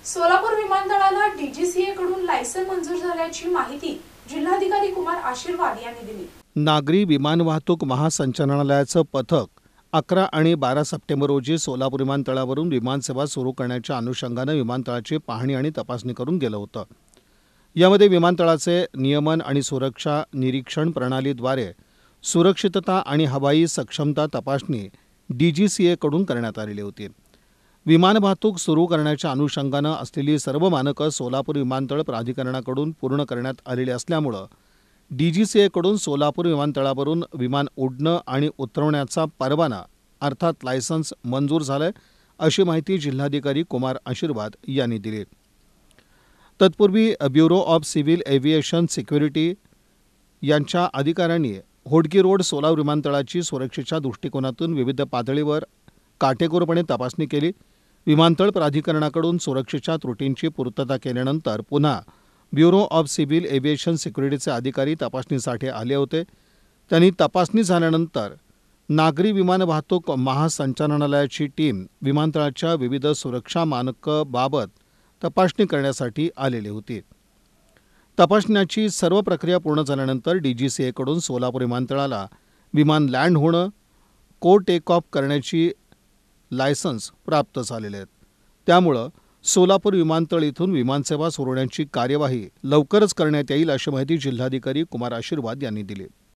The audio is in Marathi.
सोलापूर विमानतळाला डीजीसीए कडून लायसन मंजूर झाल्याची माहिती जिल्हाधिकारी कुमार आशीर्वाद यांनी दिली। नागरी विमान वाहतूक महासंचालनालयाचं पथक 11 आणि 12 सप्टेंबर रोजी सोलापूर विमानतळावरून विमानसेवा सुरू करण्याच्या अनुषंगाने विमानतळाची पाहणी आणि तपासणी करून गेलं होतं। यामध्ये विमानतळाचे नियमन आणि सुरक्षा निरीक्षण प्रणालीद्वारे सुरक्षितता आणि हवाई सक्षमता तपासणी डीजीसीए कडून करण्यात आलेली होती। विमान वाहतूक सुरू करण्याच्या अनुषंगाने असलेली सर्व मानकं सोलापूर विमानतळ प्राधिकरणाकडून पूर्ण करण्यात आलेली असल्यामुळे डीजीसीए कडून सोलापूर विमानतळावरून विमान उडणं आणि उतरवण्याचा परवाना अर्थात लायसन्स मंजूर झालंय, अशी माहिती जिल्हाधिकारी कुमार आशीर्वाद यांनी दिली। तत्पूर्वी bureau of civil aviation security यांच्या अधिकाऱ्यांनी होडकी रोड सोलापूर विमानतळाची सुरक्षेच्या दृष्टिकोनातून विविध पातळीवर काटेकोरपणे तपासणी केली। विमानतळ प्राधिकरणाकडून सुरक्षेच्या त्रुटींची पूर्तता केल्यानंतर पुन्हा ब्युरो ऑफ सिव्हिल एव्हिएशन सिक्युरिटीचे अधिकारी तपासणीसाठी आले होते। त्यांनी तपासणी झाल्यानंतर नागरी विमान वाहतूक महासंचालनालयाची टीम विमानतळाच्या विविध सुरक्षा मानकांबाबत तपासणी करण्यासाठी आलेली होती। तपासण्याची सर्व प्रक्रिया पूर्ण झाल्यानंतर डीजीसीएकडून सोलापूर विमानतळाला विमान लँड होणं, को टेक ऑफ करण्याची लायसन्स प्राप्त झालेले आहेत। त्यामुळं सोलापूर विमानतळ इथून विमानसेवा सुरू होण्याची कार्यवाही लवकरच करण्यात येईल, अशी माहिती जिल्हाधिकारी कुमार आशीर्वाद यांनी दिली।